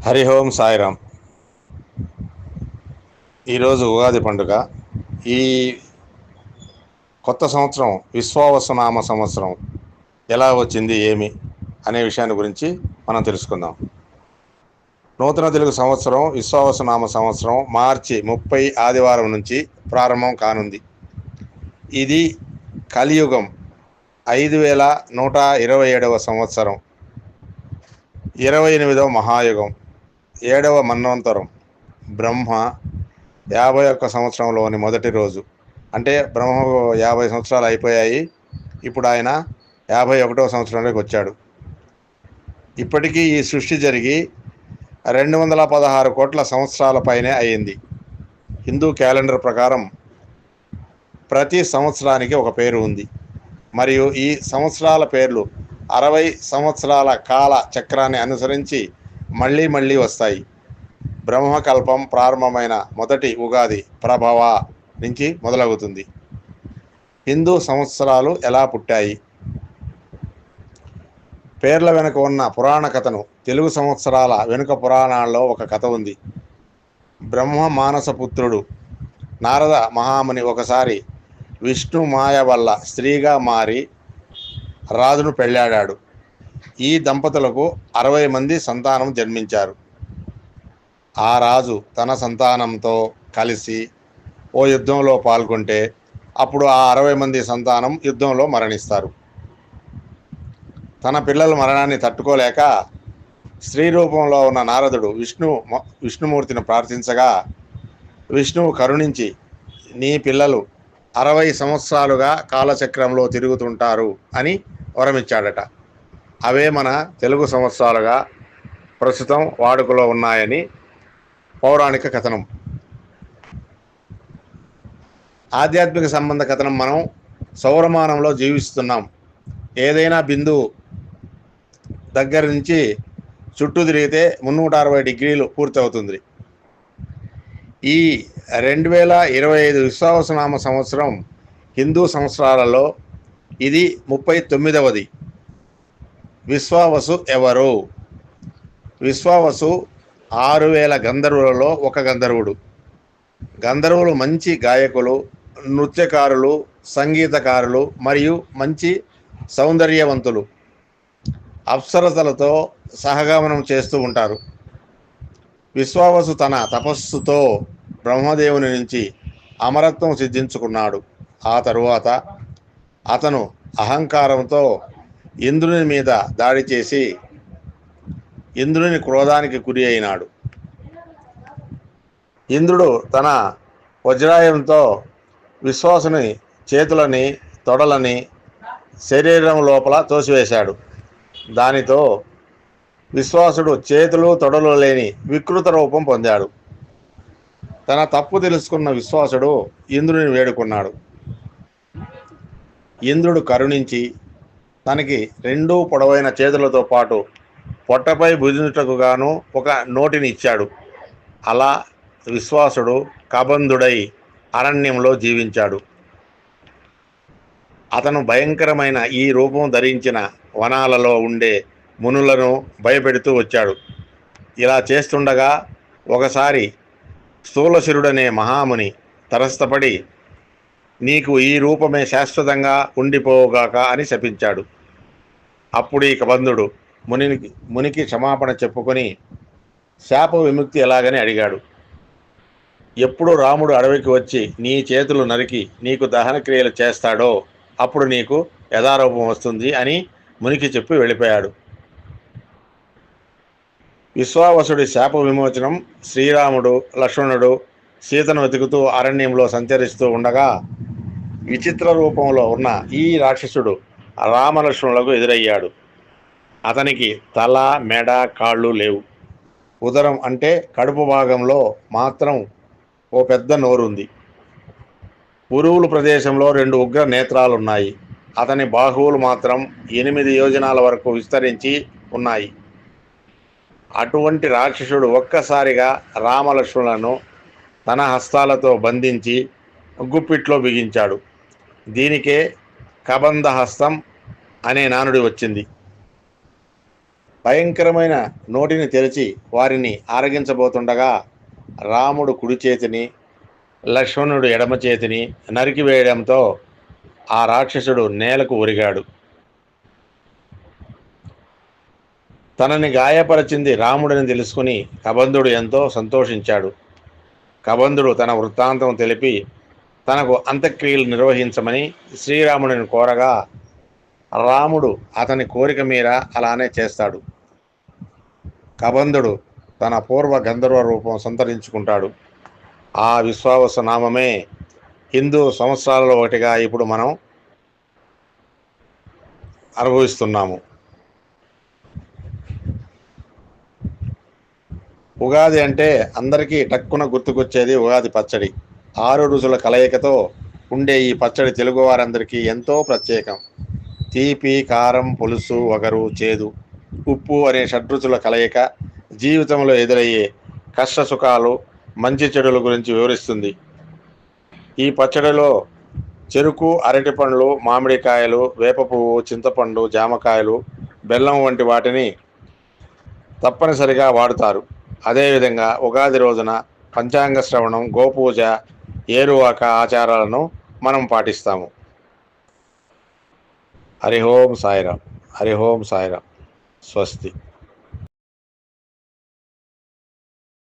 హరి ఓం సాయిరామ్. ఈరోజు ఉగాది పండుగ. ఈ కొత్త సంవత్సరం విశ్వావసునామ సంవత్సరం ఎలా వచ్చింది ఏమి అనే విషయాన్ని గురించి మనం తెలుసుకుందాం. నూతన తెలుగు సంవత్సరం విశ్వావసునామ సంవత్సరం మార్చి 30 ఆదివారం నుంచి ప్రారంభం కానుంది. ఇది కలియుగం 5127వ సంవత్సరం, 28వ మహాయుగం, 7వ మన్వంతరం. బ్రహ్మ 51 సంవత్సరంలోని మొదటి రోజు. అంటే బ్రహ్మ 50 సంవత్సరాలు అయిపోయాయి, ఇప్పుడు ఆయన 51వ సంవత్సరంలోకి వచ్చాడు. ఇప్పటికీ ఈ సృష్టి జరిగి 216 కోట్ల సంవత్సరాల పైనే అయింది. హిందూ క్యాలెండర్ ప్రకారం ప్రతి సంవత్సరానికి ఒక పేరు ఉంది, మరియు ఈ సంవత్సరాల పేర్లు 60 సంవత్సరాల కాల చక్రాన్ని అనుసరించి మళ్ళీ వస్తాయి. బ్రహ్మకల్పం ప్రారంభమైన మొదటి ఉగాది ప్రభవ నుంచి మొదలవుతుంది. హిందూ సంవత్సరాలు ఎలా పుట్టాయి? పేర్ల వెనుక ఉన్న పురాణ కథను, తెలుగు సంవత్సరాల వెనుక పురాణాల్లో ఒక కథ ఉంది. బ్రహ్మ మానసపుత్రుడు నారద మహాముని ఒకసారి విష్ణు మాయ వల్ల స్త్రీగా మారి రాజును పెళ్ళాడాడు. ఈ దంపతులకు 60 మంది సంతానం జన్మించారు. ఆ రాజు తన సంతానంతో కలిసి ఓ యుద్ధంలో పాల్గొంటే అప్పుడు ఆ 60 మంది సంతానం యుద్ధంలో మరణిస్తారు. తన పిల్లల మరణాన్ని తట్టుకోలేక స్త్రీ రూపంలో ఉన్న నారదుడు విష్ణుమూర్తిని ప్రార్థించగా, విష్ణువు కరుణించి నీ పిల్లలు 60 సంవత్సరాలుగా కాలచక్రంలో తిరుగుతుంటారు అని వరమిచ్చాడట. అవే మన తెలుగు సంవత్సరాలుగా ప్రస్తుతం వాడుకలో ఉన్నాయని పౌరాణిక కథనం. ఆధ్యాత్మిక సంబంధ కథనం. మనం సౌరమానంలో జీవిస్తున్నాం. ఏదైనా బిందువు దగ్గర నుంచి చుట్టూ తిరిగితే 360 డిగ్రీలు పూర్తవుతుంది. ఈ 2025 విశ్వావసునామ సంవత్సరం హిందూ సంవత్సరాలలో ఇది 39వది. విశ్వావసు ఎవరు? విశ్వావసు 6000 గంధర్వులలో ఒక గంధర్వుడు. గంధర్వులు మంచి గాయకులు, నృత్యకారులు, సంగీతకారులు మరియు మంచి సౌందర్యవంతులు. అప్సరసలతో సహగమనం చేస్తూ ఉంటారు. విశ్వావసు తన తపస్సుతో బ్రహ్మదేవుని నుంచి అమరత్వం సిద్ధించుకున్నాడు. ఆ తరువాత అతను అహంకారంతో ఇంద్రుని మీద దాడి చేసి ఇంద్రుని క్రోధానికి గురి అయినాడు. ఇంద్రుడు తన వజ్రాయంతో విశ్వాసుని చేతులని, తొడలని శరీరం లోపల తోసివేశాడు. దానితో విశ్వాసుడు చేతులు తొడలు లేని వికృత రూపం పొందాడు. తన తప్పు తెలుసుకున్న విశ్వాసుడు ఇంద్రుని వేడుకున్నాడు. ఇంద్రుడు కరుణించి తనకి 2 పొడవైన చేతులతో పాటు పొట్టపై భుజించుటకు గాను ఒక నోటిని ఇచ్చాడు. అలా విశ్వాసుడు కబంధుడై అరణ్యంలో జీవించాడు. అతను భయంకరమైన ఈ రూపం ధరించిన వనాలలో ఉండే మునులను భయపెడుతూ వచ్చాడు. ఇలా చేస్తుండగా ఒకసారి స్థూలశిరుడనే మహాముని తరస్థపడి నీకు ఈ రూపమే శాశ్వతంగా ఉండిపోవుగాక అని శపించాడు. అప్పుడు ఈ కబంధుడు మునికి క్షమాపణ చెప్పుకొని శాప విముక్తి ఎలాగని అడిగాడు. ఎప్పుడు రాముడు అడవికి వచ్చి నీ చేతులు నరికి నీకు దహన క్రియలు చేస్తాడో అప్పుడు నీకు యథారూపం వస్తుంది అని మునికి చెప్పి వెళ్ళిపోయాడు. విశ్వావసుడి శాప విమోచనం. శ్రీరాముడు, లక్ష్మణుడు సీతను వెతుకుతూ అరణ్యంలో సంచరిస్తూ ఉండగా విచిత్ర రూపంలో ఉన్న ఈ రాక్షసుడు రామలక్ష్మణులకు ఎదురయ్యాడు. అతనికి తల, మెడ, కాళ్ళు లేవు. ఉదరం అంటే కడుపు భాగంలో మాత్రం ఓ పెద్ద నోరుంది. ఉరువులు ప్రదేశంలో 2 ఉగ్ర నేత్రాలున్నాయి. అతని బాహువులు మాత్రం 8 యోజనాల వరకు విస్తరించి ఉన్నాయి. అటువంటి రాక్షసుడు ఒక్కసారిగా రామలక్ష్మణులను తన హస్తాలతో బంధించి గుప్పిట్లో బిగించాడు. దీనికే కబంధ హస్తం అనే నానుడి వచ్చింది. భయంకరమైన నోటిని తెరిచి వారిని ఆరగించబోతుండగా రాముడు కుడి చేతిని, లక్ష్మణుడు ఎడమ చేతిని నరికివేయడంతో ఆ రాక్షసుడు నేలకు ఒరిగాడు. తనని గాయపరిచింది రాముడని తెలుసుకుని కబంధుడు ఎంతో సంతోషించాడు. కబంధుడు తన వృత్తాంతం తెలిపి తనకు అంత్యక్రియలు నిర్వహించమని శ్రీరాముడిని కోరగా రాముడు అతని కోరిక మేర అలానే చేస్తాడు. కబంధుడు తన పూర్వ గంధర్వ రూపం సంతరించుకుంటాడు. ఆ విశ్వావసు నామమే హిందూ సంవత్సరాలలో ఒకటిగా ఇప్పుడు మనం అనుభవిస్తున్నాము. ఉగాది అంటే అందరికీ టక్కున గుర్తుకొచ్చేది ఉగాది పచ్చడి. 6 రుచుల కలయికతో ఉండే ఈ పచ్చడి తెలుగువారందరికీ ఎంతో ప్రత్యేకం. తీపి, కారం, పులుసు, వగరు, చేదు, ఉప్పు అనే షడ్రుచుల కలయిక జీవితంలో ఎదురయ్యే కష్ట సుఖాలు, మంచి చెడుల గురించి వివరిస్తుంది. ఈ పచ్చడిలో చెరుకు, అరటిపండ్లు, మామిడికాయలు, వేప పువ్వు, చింతపండు, జామకాయలు, బెల్లం వంటి వాటిని తప్పనిసరిగా వాడుతారు. అదేవిధంగా ఉగాది రోజున పంచాంగ శ్రవణం, గోపూజ, ఏరువాక ఆచారాలను మనం పాటిస్తాము. హరి ఓం సాయిరాం. హరి ఓం సాయిరాం. స్వస్తి.